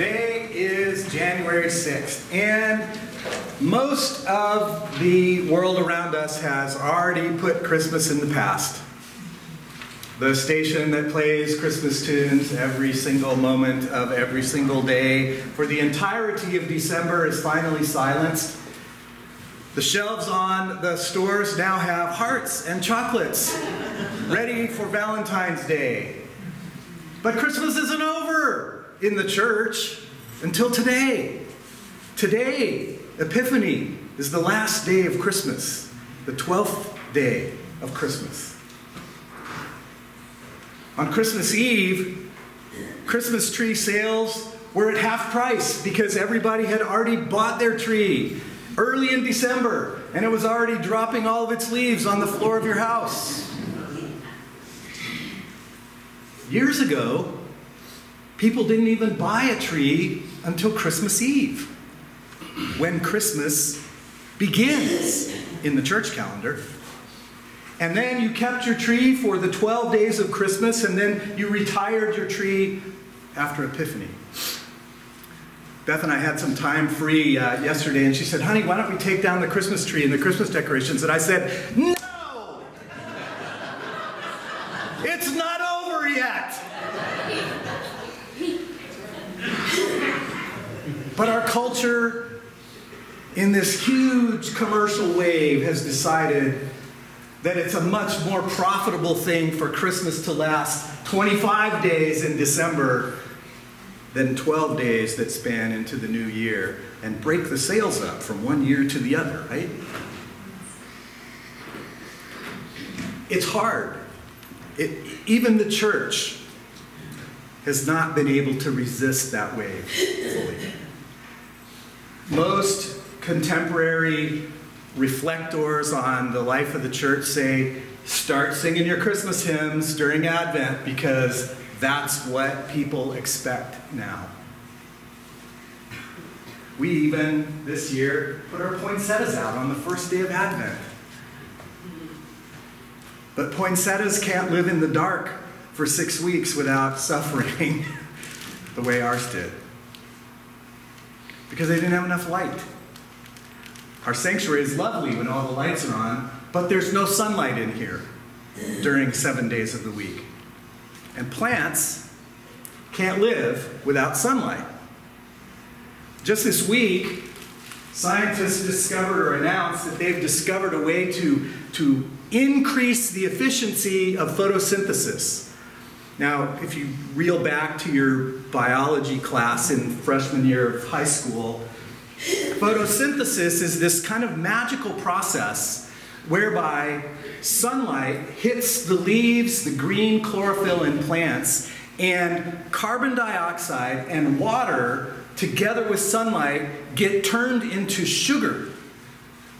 Today is January 6th, and most of the world around us has already put Christmas in the past. The station that plays Christmas tunes every single moment of every single day for the entirety of December is finally silenced. The shelves on the stores now have hearts and chocolates ready for Valentine's Day. But Christmas isn't over in the church until today. Today, Epiphany, is the last day of Christmas, the 12th day of Christmas. On Christmas Eve, Christmas tree sales were at half price because everybody had already bought their tree early in December, and it was already dropping all of its leaves on the floor of your house. Years ago, people didn't even buy a tree until Christmas Eve, when Christmas begins in the church calendar. And then you kept your tree for the 12 days of Christmas, and then you retired your tree after Epiphany. Beth and I had some time free yesterday, and she said, "Honey, why don't we take down the Christmas tree and the Christmas decorations?" And I said, "No! It's not over yet!" But our culture, in this huge commercial wave, has decided that it's a much more profitable thing for Christmas to last 25 days in December than 12 days that span into the new year and break the sales up from one year to the other, right? It's hard. Even the church has not been able to resist that wave fully. Most contemporary reflectors on the life of the church say, start singing your Christmas hymns during Advent because that's what people expect now. We even, this year, put our poinsettias out on the first day of Advent. But poinsettias can't live in the dark for 6 weeks without suffering the way ours did, because they didn't have enough light. Our sanctuary is lovely when all the lights are on, but there's no sunlight in here during 7 days of the week. And plants can't live without sunlight. Just this week, scientists discovered or announced that they've discovered a way to increase the efficiency of photosynthesis. Now, if you reel back to your biology class in freshman year of high school, photosynthesis is this kind of magical process whereby sunlight hits the leaves, the green chlorophyll in plants, and carbon dioxide and water together with sunlight get turned into sugar,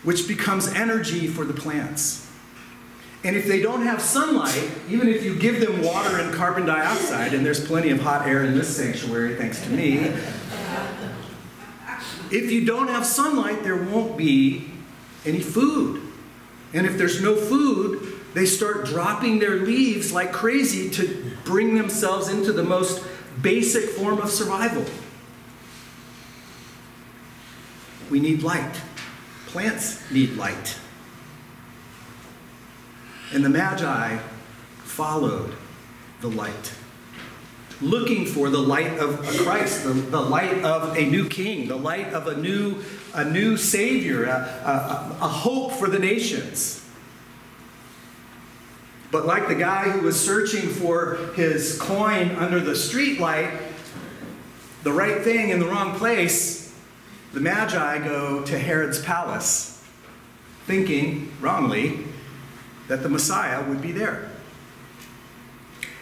which becomes energy for the plants. And if they don't have sunlight, even if you give them water and carbon dioxide, and there's plenty of hot air in this sanctuary thanks to me, if you don't have sunlight, there won't be any food. And if there's no food, they start dropping their leaves like crazy to bring themselves into the most basic form of survival. We need light. Plants need light. And the Magi followed the light, looking for the light of a Christ, the light of a new king, the light of a new savior, a hope for the nations. But like the guy who was searching for his coin under the streetlight, the right thing in the wrong place, the Magi go to Herod's palace, thinking, wrongly, that the Messiah would be there.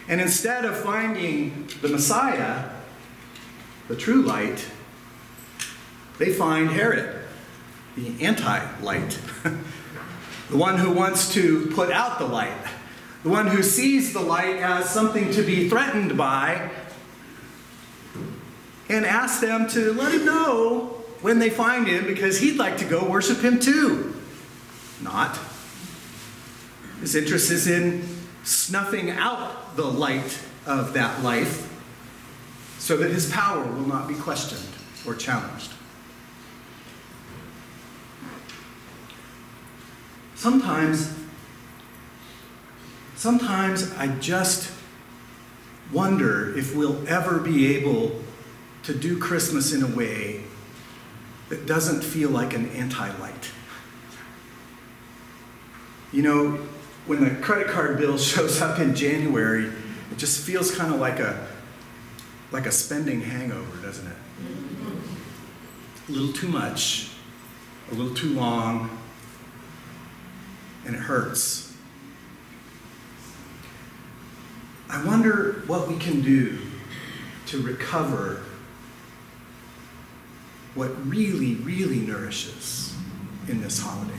And instead of finding the Messiah, the true light, they find Herod, the anti-light, the one who wants to put out the light, the one who sees the light as something to be threatened by, and asks them to let him know when they find him because he'd like to go worship him too. Not. His interest is in snuffing out the light of that life so that his power will not be questioned or challenged. Sometimes I just wonder if we'll ever be able to do Christmas in a way that doesn't feel like an anti-light. You know, when the credit card bill shows up in January, it just feels kind of like a spending hangover, doesn't it? A little too much, a little too long, and it hurts. I wonder what we can do to recover what really, really nourishes in this holiday.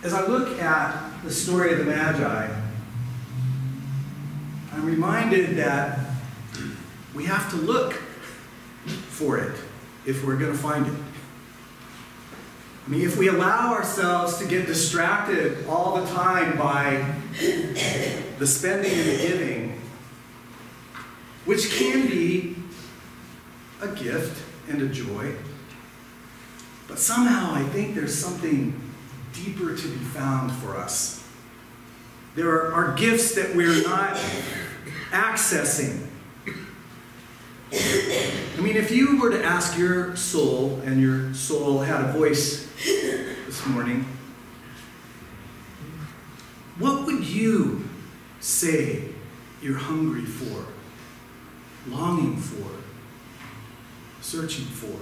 As I look at the story of the Magi, I'm reminded that we have to look for it if we're going to find it. I mean, if we allow ourselves to get distracted all the time by the spending and the giving, which can be a gift and a joy, but somehow I think there's something deeper to be found for us. There are gifts that we're not accessing. I mean, if you were to ask your soul, and your soul had a voice this morning, what would you say you're hungry for, longing for, searching for?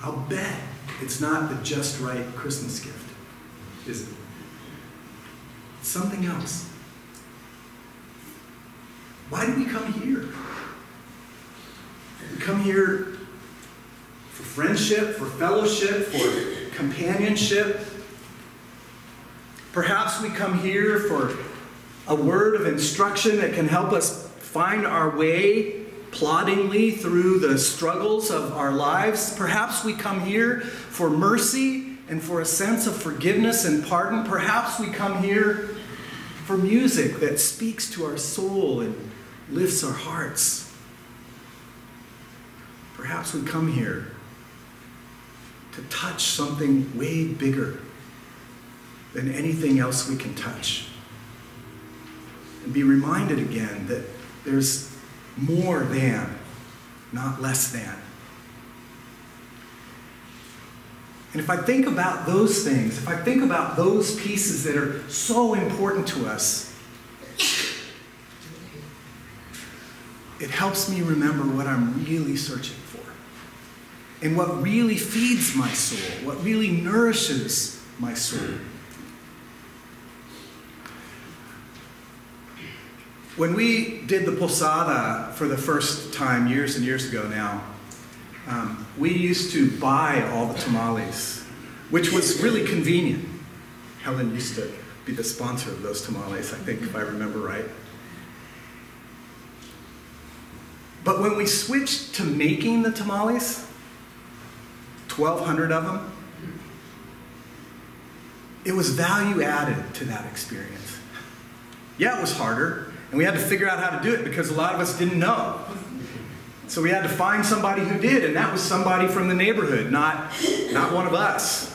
I'll bet it's not the just right Christmas gift, is it? It's something else. Why do we come here? We come here for friendship, for fellowship, for companionship. Perhaps we come here for a word of instruction that can help us find our way ploddingly through the struggles of our lives. Perhaps we come here for mercy and for a sense of forgiveness and pardon. Perhaps we come here for music that speaks to our soul and lifts our hearts. Perhaps we come here to touch something way bigger than anything else we can touch. And be reminded again that there's more than, not less than. And if I think about those things, if I think about those pieces that are so important to us, it helps me remember what I'm really searching for. And what really feeds my soul, what really nourishes my soul. When we did the Posada for the first time, years and years ago now, we used to buy all the tamales, which was really convenient. Helen used to be the sponsor of those tamales, I think, if I remember right. But when we switched to making the tamales, 1,200 of them, it was value added to that experience. Yeah, it was harder, and we had to figure out how to do it because a lot of us didn't know. So we had to find somebody who did, and that was somebody from the neighborhood, not one of us.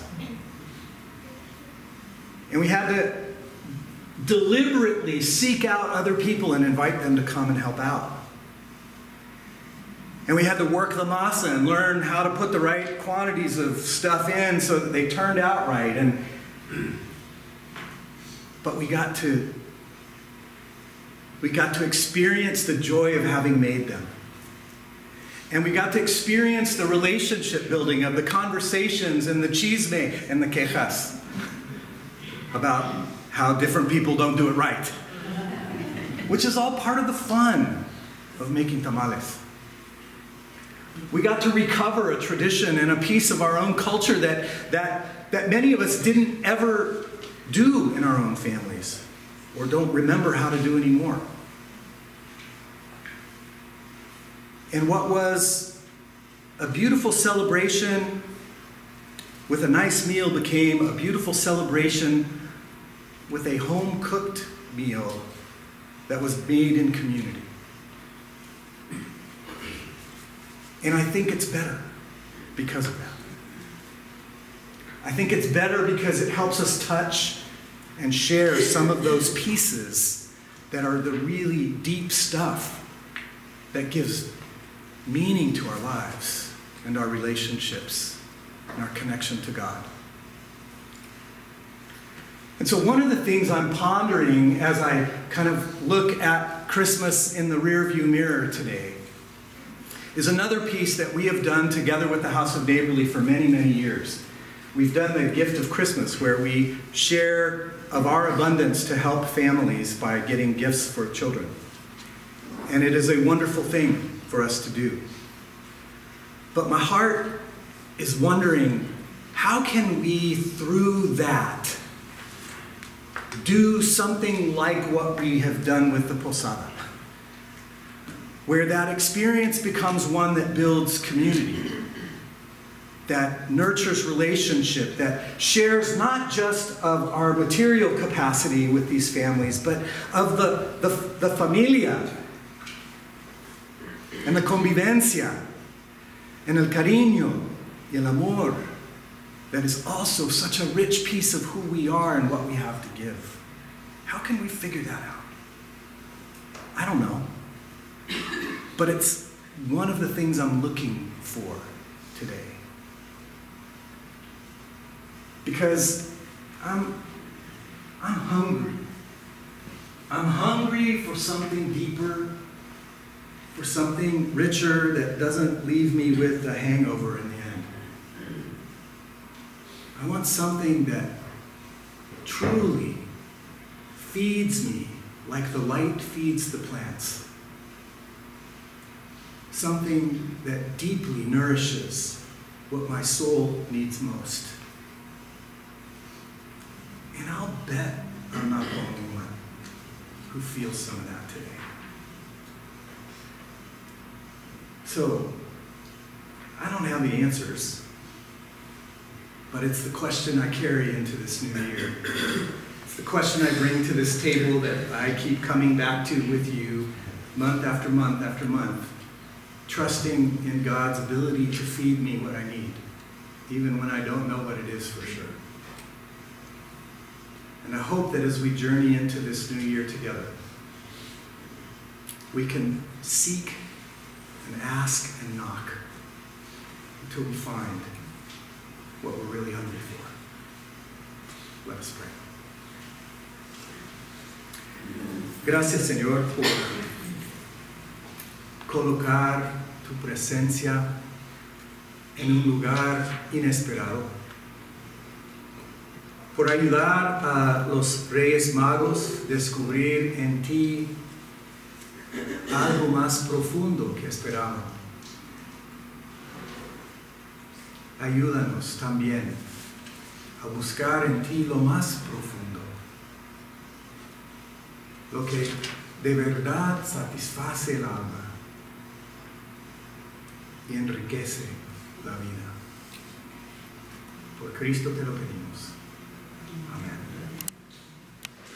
And we had to deliberately seek out other people and invite them to come and help out. And we had to work the masa and learn how to put the right quantities of stuff in so that they turned out right. But we got to experience the joy of having made them. And we got to experience the relationship building of the conversations and the chisme and the quejas about how different people don't do it right. Which is all part of the fun of making tamales. We got to recover a tradition and a piece of our own culture that many of us didn't ever do in our own families or don't remember how to do anymore. And what was a beautiful celebration with a nice meal became a beautiful celebration with a home-cooked meal that was made in community. And I think it's better because of that. I think it's better because it helps us touch and share some of those pieces that are the really deep stuff that gives meaning to our lives and our relationships and our connection to God. And so one of the things I'm pondering as I kind of look at Christmas in the rearview mirror today is another piece that we have done together with the House of Neighborly for many, many years. We've done the gift of Christmas, where we share of our abundance to help families by getting gifts for children. And it is a wonderful thing for us to do. But my heart is wondering, how can we, through that, do something like what we have done with the Posada, where that experience becomes one that builds community, that nurtures relationship, that shares not just of our material capacity with these families, but of the familia, and the convivencia, and el cariño, y el amor, that is also such a rich piece of who we are and what we have to give. How can we figure that out? I don't know. But it's one of the things I'm looking for today. Because I'm hungry. I'm hungry for something deeper, for something richer that doesn't leave me with a hangover in the end. I want something that truly feeds me like the light feeds the plants. Something that deeply nourishes what my soul needs most. And I'll bet I'm not the only one who feels some of that today. So, I don't have the answers, but it's the question I carry into this new year. It's the question I bring to this table that I keep coming back to with you month after month after month, trusting in God's ability to feed me what I need, even when I don't know what it is for sure. And I hope that as we journey into this new year together, we can seek and ask and knock until we find what we're really hungry for. Let us pray. Gracias, Señor, por colocar tu presencia en un lugar inesperado, por ayudar a los Reyes Magos a descubrir en ti algo más profundo que esperaban. Ayúdanos también a buscar en ti lo más profundo, lo que de verdad satisface el alma y enriquece la vida. Por Cristo te lo pedimos. Amén.